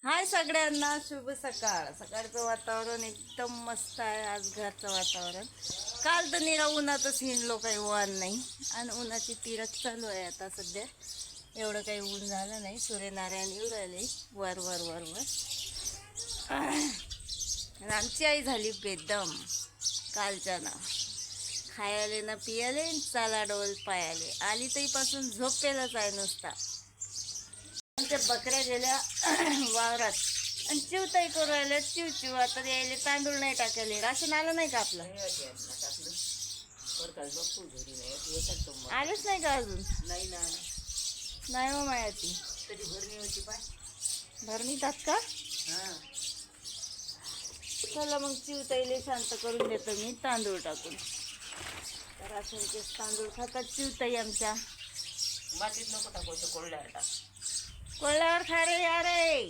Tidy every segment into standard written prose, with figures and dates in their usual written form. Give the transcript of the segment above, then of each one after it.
हाय सगळ्यांना, शुभ सकाळ. सकाळचं वातावरण एकदम मस्त आहे. आज घरचं वातावरण. काल तर निरा उन्हातच हिंडलो, काही वान नाही. आणि उन्हाची तिरक चालू आहे आता सध्या. एवढं काही ऊन झालं नाही. सूर्यनारायण येऊ राहिले वर वर वर वर. आणि आमची आई झाली बेदम कालच्या ना. खायले ना पियाले, चाला डोल पायाले. आली तरीपासून झोपेलाच आहे नुसता. आमच्या बकऱ्या गेल्या वावरात आणि चिवताई करू राहिल्या. चिव आता यायले तांदूळ नाही टाकले. राशन आलं नाही का आपलं? आलेच नाही का अजून? नाही ना. नाही हो मायाती. कधी भरणी होती पाय. भरणी टाक का? चला मग चिवताईले शांत करून देतो मी तांदूळ टाकून. राशनचे तांदूळ खातात चिवताई आमच्या. मातीत नको टाकायचं, कोरड्यावर टाक. कोल्हावर खा रे या रे.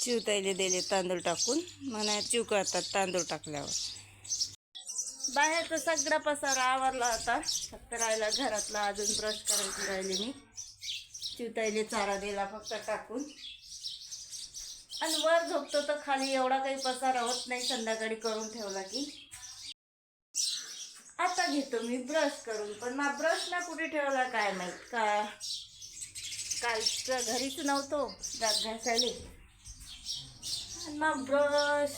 चिवताईले दिले तांदूळ टाकून. म्हणा चिव करतात तांदूळ टाकल्यावर. बाहेरचा सगळा पसारा आवरला होता. फक्त राहिला घरातला. अजून ब्रश करायची राहिली मी. चिवताईले चारा दिला फक्त टाकून. आणि वर झोपतो तर खाली एवढा काही पसारा होत नाही. संध्याकाळी करून ठेवला की. आता घेतो मी ब्रश करून. पण मग ब्रश ना कुठे ठेवला काय माहित का. कालचं घरीच नव्हतो दात घासायले. मग ब्रश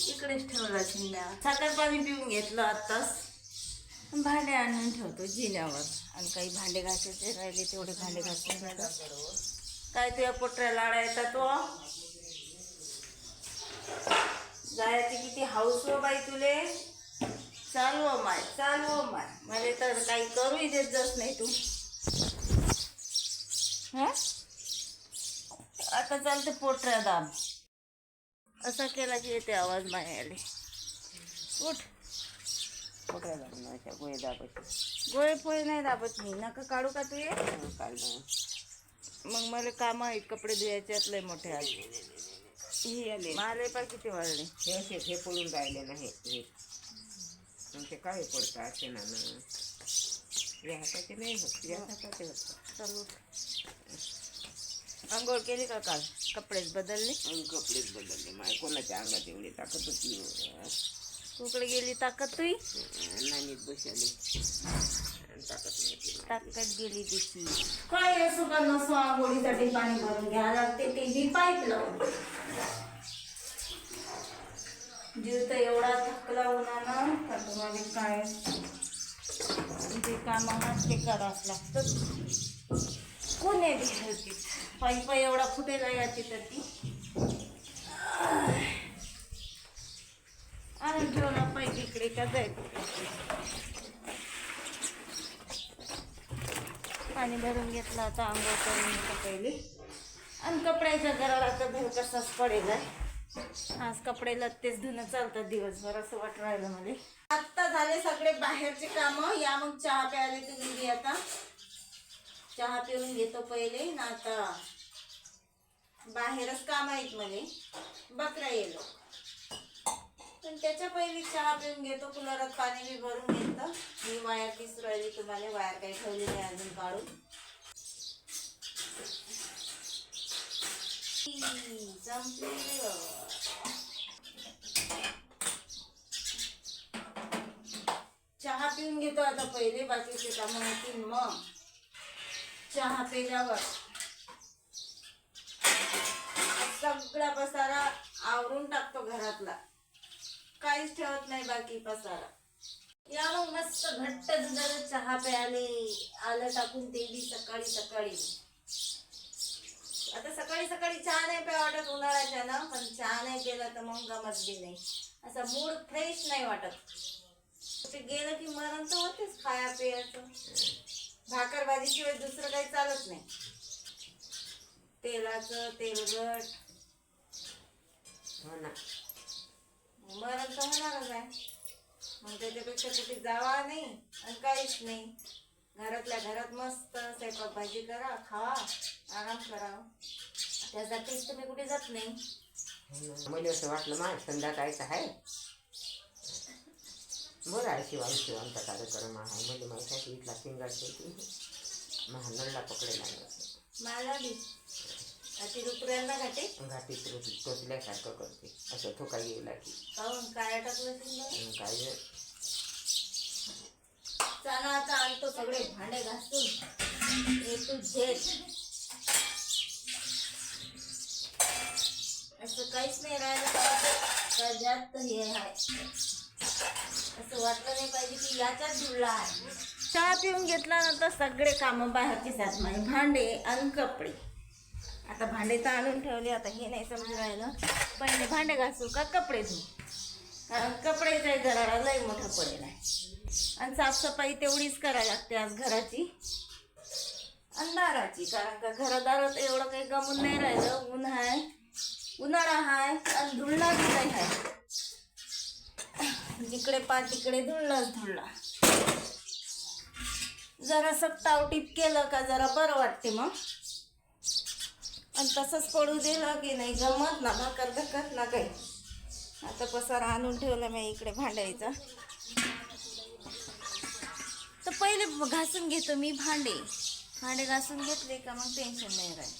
इकडेच ठेवला जिन्या. साखर पाणी पिऊन घेतलं आत्ताच. भांडे आणून ठेवतो जिन्यावर. आणि काही भांडे घासायचे राहिले तेवढे भांडे घासून. काय तुझ्या पोटऱ्या लाडा येतात तो. जायची किती हाऊस हो बाई तुले. चालव माय, चालव माय. मला तर काही करूही देत जात नाही तू. हा आता चालते पोटऱ्या दाब. असा केला की येते आवाज मायाले. उठ. कोरड्या दाबण्याच्या गोळे दाबायचे. गोळे पोळे नाही दाबत मी. नका काढू का तू ये. काल नाही. मग मला काम आहेत. कपडे धुयाच्यात लय मोठे आज. हे आले. माले पण किती वाढले. हे पडून राहिले ना. हे मग ते काय पडतं असे ना. या हाताचे नाही होत, या हाताचे होत. चल आंघोळ केली का काल? कपडेच बदलले. कपडेच बदलले. माय कोणाच्या अंगात एवढी ताकद होती. कुकडे गेली ताकद तुई? नाही नीट बसले. ताकद नाही. ताकद गेली तिची. काय असो का नसो आंघोळीसाठी पाणी भरून घ्यावं लागते. ते बी पाईप लावून. जीव तर एवढा थकला उन्हानं का तुम्हाला काय ते काम आहात ते करावंच लागतं. कोणी होती पाईप एवढा फुटेला याची तर ती. आणि जेवणा पाईप इकडे का जायचं. पाणी भरून घेतलं आता. आंघोळ करून घेतलं पहिले. आणि कपड्याच्या घराला तर भेळ कसाच पडेल. आज कपडे लत्तेच धुणं चालतात दिवसभर असं वाट राहिलं मला. आत्ता झाले सगळे बाहेरचे कामं. या मग चहा प्यायला तुम्ही. आता चहा पिऊन घेतो पहिले ना. आता बाहेरच काम आहेत मला. बकरा येलो पण त्याच्या पहिले चहा पिऊन घेतो. कुलरात पाणी बी भरून घेतं. मी वायर दिसू राहिली तुम्हाला. वायर काही ठेवली नाही अजून काढून. चहा पिऊन घेतो आता पहिले. बाकीचे काम होतील मग. चहा पिल्यावर सगळा पसारा आवरून टाकतो घरातला. काहीच ठेवत नाही बाकी पसारा. या मग मस्त घट्ट दुधाचा चहा प्यायले. आलं टाकून ते बी सकाळी सकाळी. आता सकाळी सकाळी चहा नाही प्या वाटत उन्हाळ्याच्या ना. पण चहा नाही केला तर मग गमत बी नाही. असा मूड फ्रेश नाही वाटत. ते गेलं की मरण तर होतेच खाया पियाचं. भाकर भाजीशिवाय दुसरं काही चालत नाही. तेलाचं तेलगट हो ना. मरण तर होणारच आहे. मग त्याच्यापेक्षा कुठे जावा नाही आणि काहीच नाही. घरातल्या घरात मस्त स्वयंपाक भाजी करा, खावा, आराम करा. त्यासाठीच तुम्ही कुठे जात नाही. मला असं वाटलं मा संध्याकाळचं आहे. बरं आहे शिवांचा कार्यक्रम आहे. म्हणजे माझ्यासाठी इथला सिंगर शेती महानडला पकडेला. मला बी अति रुपऱ्यांना घाटे घाटी टोचल्यासारखं करते असं थोका गेला की काहून काय टाकलं तुम्ही काय चला आता आणतो सगळे भांडे घासून ए टू झेड असं काहीच नाही राहिलं का जास्त हे आहे असं वाटलं नाही पाहिजे की याच्यात जुळला आहे. चहा पिऊन घेतल्यानंतर सगळे कामं बाहेरची साथ माझे भांडे आणि कपडे. आता भांडे तर आणून ठेवले. आता हे नाही समजून राहिलं पहिले भांडे घासू का कपडे धुऊ कारण कपडेचा जरा लय मोठा पडेल आहे आणि साफसफाई तेवढीच करायला लागते आज घराची आणि दाराची कारण का घरादारात एवढं काही गमून नाही राहिलं. ऊन आहे उन्हाळा हाय आणि धुळणा बी नाही आहे. जिकडे पा तिकडे धुळणाच धुळणा. जरा सप्ताव टिप केलं का जरा बरं वाटते मग आणि तसंच पडू दिलं की नाही गमत ना भाकर धकत ना काही. आता पसारा आणून ठेवला मी इकडे भांड्याचा. तर पहिले घासून घेतो मी भांडे घासून घेतले का मग टेन्शन नाही राहील.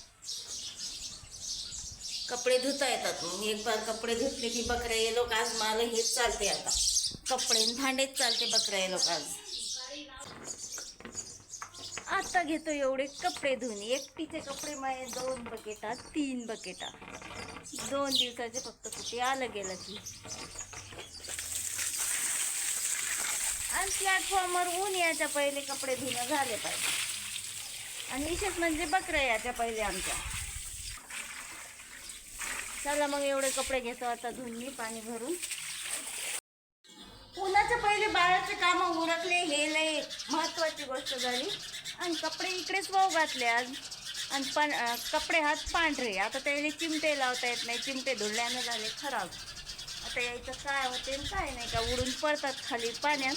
कपडे धुता येतात मग एक बार कपडे धुतले की बकऱ्या ये लोक आज मला हेच चालते. आता कपडे भांडेच चालते बकऱ्या ये लोक आज. आता घेतो एवढे कपडे धुवून. एकटीचे कपडे माझे 2 बकेटा 3 बकेटा 2 दिवसाचे फक्त कुठे आलं गेलं की. आणि प्लॅटफॉर्मवर ऊन याच्या पहिले कपडे धुणं झाले पाहिजे. आणि विशेष म्हणजे बकऱ्या याच्या पहिले आमच्या. चला मग एवढे कपडे घेतो आता धुवून मी पाणी भरून. उन्हाच्या पहिले बाहेरचे कामं उरकले हे लय महत्वाची गोष्ट झाली. आणि कपडे इकडेच वाव घातले आज आणि कपडे हात पांढरे. आता त्याला चिमटे लावता येत नाही. चिमटे धुळल्यानं झाले खराब. आता यायचं काय होते काय नाही का उडून पडतात खाली पाण्यात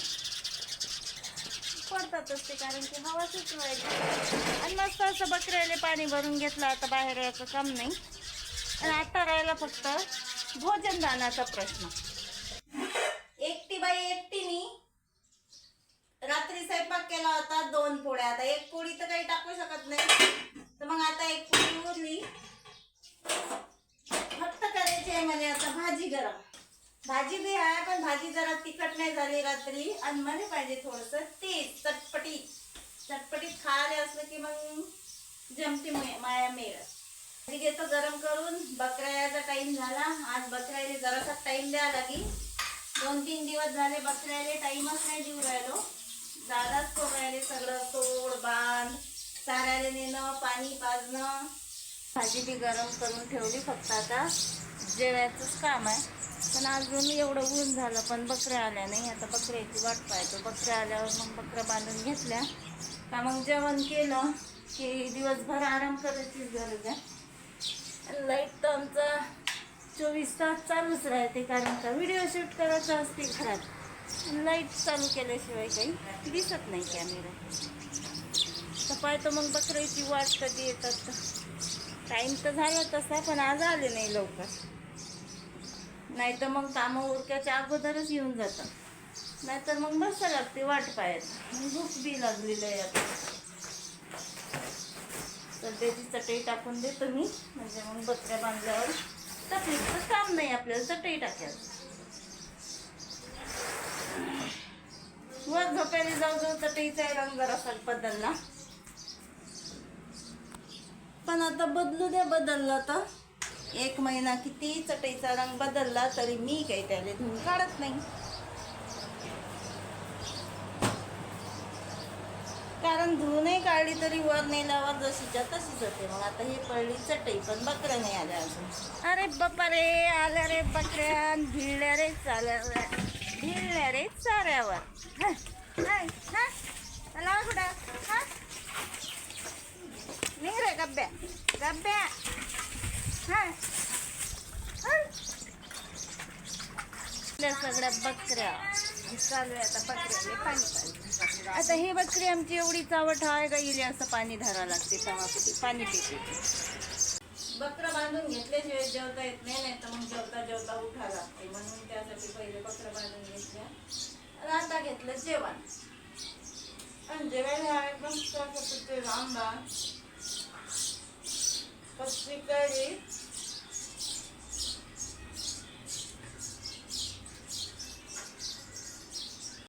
पडतातच ते कारण की हवा सुटवायची. आणि मस्त असं बकऱ्याला पाणी भरून घेतलं. आता बाहेर यायचं काम नाही. आणि आता राहिला फक्त भोजनदानाचा प्रश्न. एकटी बाई एकटीनी रात्री स्वयंपाक केला होता 2 पोळ्या. आता 1 पोळी तर काही टाकू शकत नाही तर मग आता 1 पोळी उरली. फक्त करायची आहे मला आता भाजी गरम. भाजी बी आहे पण भाजी जरा तिखट नाही झाली रात्री आणि मला पाहिजे थोडंसं तेज चटपटीत खायला असलं की मग जमती माया मिळत. घेतो गरम करून. बकऱ्याचा टाइम झाला. आज बकऱ्याला जरासा टाइम द्या लागेल. 2-3 दिवस झाले बकऱ्याला टाइमच नाही देऊ राहिलो. जागाच करून राहिले सगळं सोड बांध चाऱ्याला नेणं पाणी पाजणं. भाजी बी गरम करून ठेवली. फक्त आता जेवायचंच काम आहे. पण अजून एवढं ऊन झालं पण बकऱ्या आल्या नाही. आता बकऱ्याची वाट पाहतो. बकऱ्या आल्यावर मग बकऱ्या बांधून घेतल्या का मग जेवण केलं की दिवसभर आराम करायची गरज आहे. लाईट तर आमचा 24 तास चालूच राहते कारण का व्हिडिओ शूट करायचा असते घरात. लाईट चालू केल्याशिवाय काही दिसत नाही कॅमेरा. तर पाहतो मग बकऱ्याची वाट कधी येतात. टाईम तर झाला तसा पण आज आले नाही लवकर. नाही तर मग कामं उरक्याच्या अगोदरच येऊन जातात. नाहीतर मग बसायला लागते वाट पाहत. मग भूक बी लागलेलं आहे आता. सध्याची चटई टाकून देतो मी म्हणजे मग बकऱ्या बांधल्यावर तकलीफचं काम नाही आपल्याला चटई टाकायचं. वर झोपायला जाऊ चटईचा रंग जरासा बदलला पण आता बदलू द्या. बदलला तर 1 महिना किती चटईचा रंग बदलला तरी मी काही त्याला धुवून काढत नाही कारण धुवूनही काढली तरी वर नेल्यावर जशीच्या तशीच होते. मग आता ही पडली चटई पण बकऱ्या नाही आल्या अजून. अरे बापा रे आल्या रे बकऱ्या भिडल्या रे भिडल्या रे चाऱ्यावर. चला कुठं निघ रे गब्ब्या सगळ्या बकऱ्या चालू आहे. आता बकऱ्याले पाणी पाहिजे. आता ही बकरी आमची एवढी चावट आहे का इले असं पाणी धरावं लागते तेव्हा पाणी पिते. बकरं बांधून घेतल्याशिवाय जेवता येत नाही. नाही तर मग जेवता उठा लागते म्हणून त्यासाठी पहिले बकरं बांधून घेतल्या. आता घेतलं जेवण आणि जेवायला एकदम आंबा ही कढी